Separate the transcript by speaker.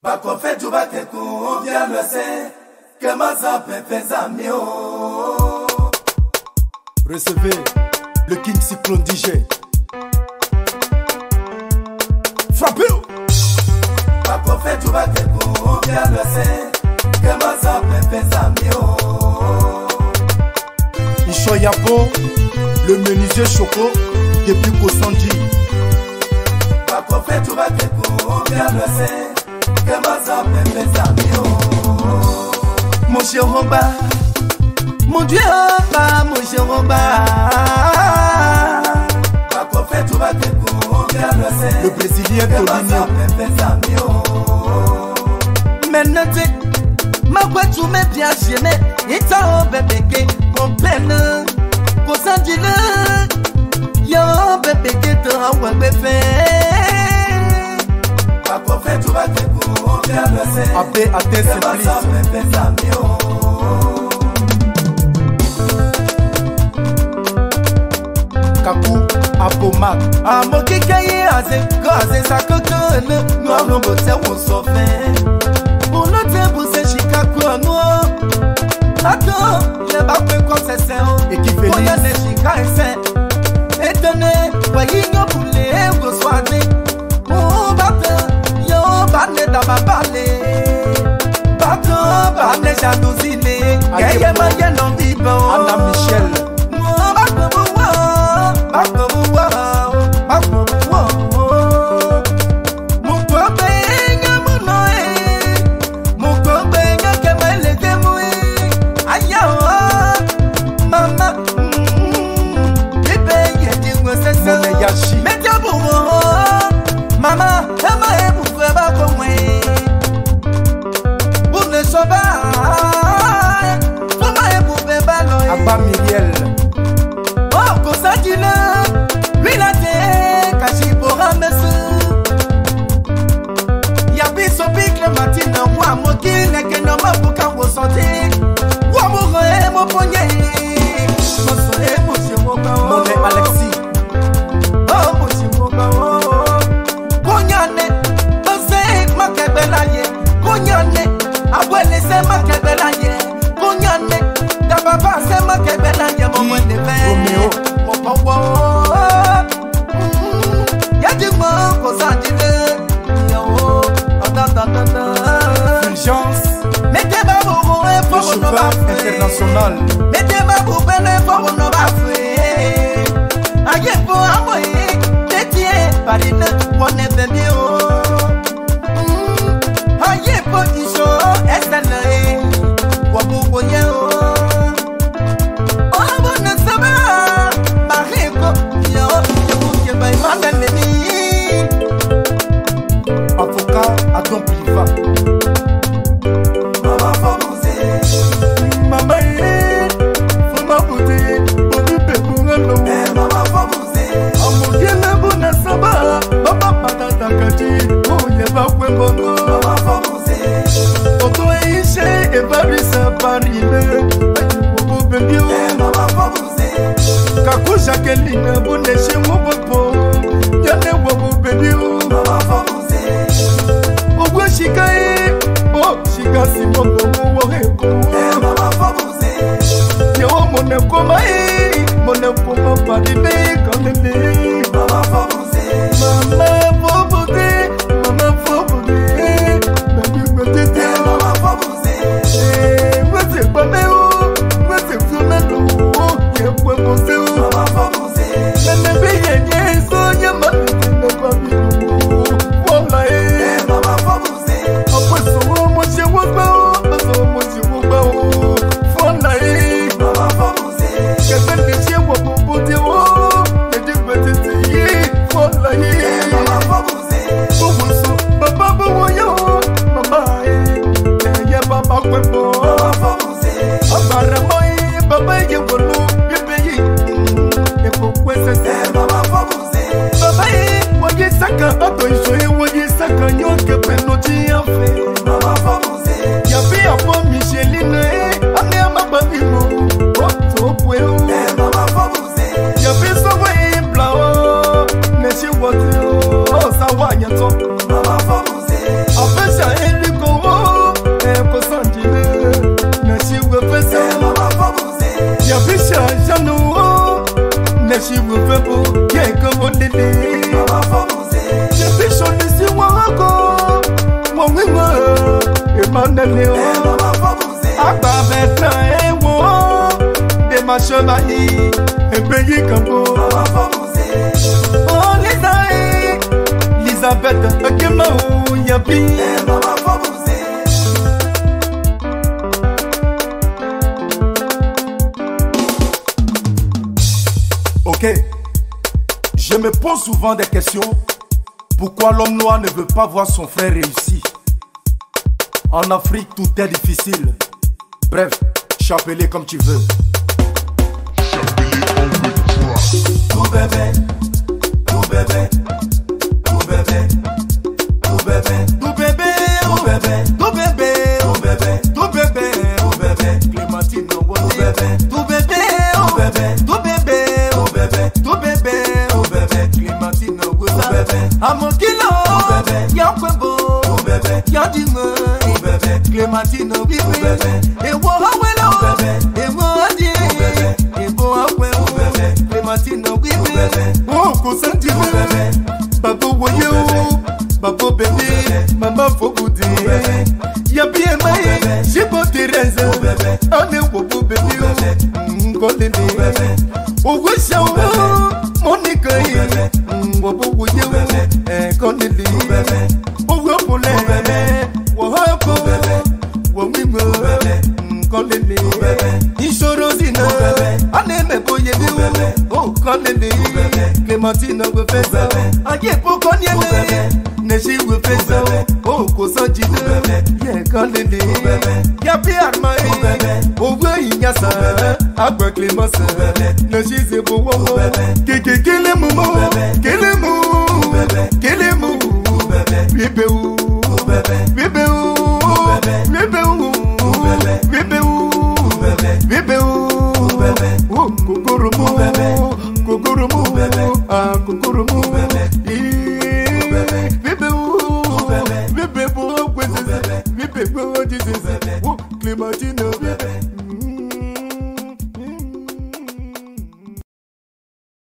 Speaker 1: Bakofé du bakekou, on vient le sait. Que ma zappe fait amio.
Speaker 2: Recevez le King Cyclone DJ. Frappez-le.
Speaker 1: Bakofé du bakekou, on vient le sait. Que ma zappe fait amio.
Speaker 2: Isho Yabo, le menuisier Choco, depuis Kosandi.
Speaker 1: Bakofé du bakekou, on vient le sait. Que ma zappe fait amio.
Speaker 3: Mon cher Roba, mon Dieu, mon cher Roba.
Speaker 1: Bakofé du bakekou, on vient le sait.
Speaker 2: Le Brésilien
Speaker 1: Tolinho.
Speaker 3: Maintenant, ma voiture m'est bien gênée. Et t'as un bébé qui comprenne. Pour ça, dis-le. Y'a un bébé qui te rend un bébé.
Speaker 1: Bakofé du bakekou, on vient le sait.
Speaker 2: Abbé Athé Simplice. Kakou Abomak.
Speaker 3: Amoki kaye aze, kaze sa kokone. Noir no bote ou sofin. Pour le tempo c'est Chicago noir. Attends, je vais pas comme c'est ça.
Speaker 2: Et qui fait
Speaker 3: Oya ne Chicago c'est. Étonné, voyez nos poulets au soir. Oh batte, yo batte d'aba balé. Batte, batte jalousie. Kaye maye non vivant.
Speaker 2: Anna Michel.
Speaker 3: Maman, elle vous fait pas comme moi. Vous ne savez pas. Comment vous faites pas loin.
Speaker 2: Abba Miriel.
Speaker 3: Oh, comme ça dit le. Lui la tête, caché pour un monsieur. Y'a bis au pic le matin, moi, mon qui n'est que non, pour qu'un vous sentez. Moi, mon poignet. Mon soleil, mon chien, mon bain.
Speaker 2: Mon est Alexis.
Speaker 3: Oh, mon chien, mon bain. Konyane, abuele se makebelaye. Konyane, da papa se makebelaye. Mon mwende ve, mon papa. Y'a du monde qu'on s'en dit. Yo,
Speaker 2: Fulgence.
Speaker 3: mettez ma bourreau et
Speaker 2: Le
Speaker 3: faut qu'on va
Speaker 2: chauffeur international.
Speaker 3: mettez ma bourreau et faut qu'on va faire. Aïe, pour amoyer, détié, parine, on est bien. Aye position SNA Wabu Woyeo Oh bon Saba Mariko Yo Yo Bay Mandani
Speaker 2: Avocat à ton privat.
Speaker 1: Maman Famouze.
Speaker 2: Maman faut m'apporter. Bobi Pekungalo.
Speaker 1: Maman Famouze.
Speaker 2: Amogena bona Saba. Papa patata kati. Oye ba kwembongo.
Speaker 1: Maman Famouze.
Speaker 2: Oto Ishe et Barisa Parile. Bobo Bebio.
Speaker 1: Maman Famouze.
Speaker 2: Kakou Jacqueline Boneche Mobopo. Yane Bobo Bebio.
Speaker 1: Maman Famouze.
Speaker 2: Ogwe Shikae. Oh Shika Simono Moworeko.
Speaker 1: Maman Famouze.
Speaker 2: Yo mone komae. Mone koma Parile Kanele.
Speaker 1: Maman Famouze.
Speaker 2: Mama Fobote. Mama Fobote. Baby Betete.
Speaker 1: Maman Famouze.
Speaker 2: Wese Pameo. Wese Fionado. Yekwe Moseo.
Speaker 1: Maman Famouze.
Speaker 2: Nene Beye Yeso Yamanite Nebabilu. Wala
Speaker 1: Maman Famouze.
Speaker 2: Apwe Sowo Moche Wabao. Sowo Moche Wabao. Wala
Speaker 1: Maman Famouze.
Speaker 2: Kebe Neche Wabobote Wo. Nede Betete. Wala
Speaker 1: Maman Famouze.
Speaker 2: Bowoso Baba Bowoyo. Mama Eye Baba Kwebo.
Speaker 1: Maman Famouze.
Speaker 2: Abara Moi Baba Yewolo. Bebe Eko Kwesese.
Speaker 1: Maman Famouze.
Speaker 2: Baba Woye Saka Ato Ishoye Woye Saka Nyoke Penoti Afe.
Speaker 1: Maman Famouze.
Speaker 2: Yabe Apo Micheline Ane Amababimo Oto Pweo.
Speaker 1: Maman Famouze.
Speaker 2: Yabe Sowe Blao Neshi Wote Osawa Yato.
Speaker 1: Maman Famouze.
Speaker 2: Apesha lélé o. Agba bẹ̀tẹ̀ ewo. Des machins maïs. Et pays comme vous. Oh Lisa, Elisabeth, Akema ou Yapi.
Speaker 1: Ok, je me pose souvent des questions. Pourquoi l'homme noir ne veut pas voir son frère réussir? En Afrique, tout est difficile. Bref, chapelez comme tu veux. Tout bébé, tout bébé, tout bébé, tout bébé, tout bébé, tout bébé, tout bébé, tout bébé, tout bébé, tout bébé, Clémentine tout bébé, tout bébé, tout bébé, tout bébé, tout bébé, tout bébé, tout bébé, Clémentine tout bébé, à mon kilo, y'a quoi beau, y'a du me, Clémentine tout bébé, et moi et moi et moi Clémentine oui
Speaker 2: oh consenti babo woye o babo bébé maman faut goûter y'a bien maï j'ai beau Thérèse on est bobo bébé o golé o wesha o Monique bobo woye o golé o wo pole wo hopo wo mimo golé ìṣòro zina aneme boye o kolele Clémentine we feza aye poko ni ele neji we feza o ko sanjide ye kolele ya bi arma owe inyasa agba Clémence neji ze bowo kekekele mu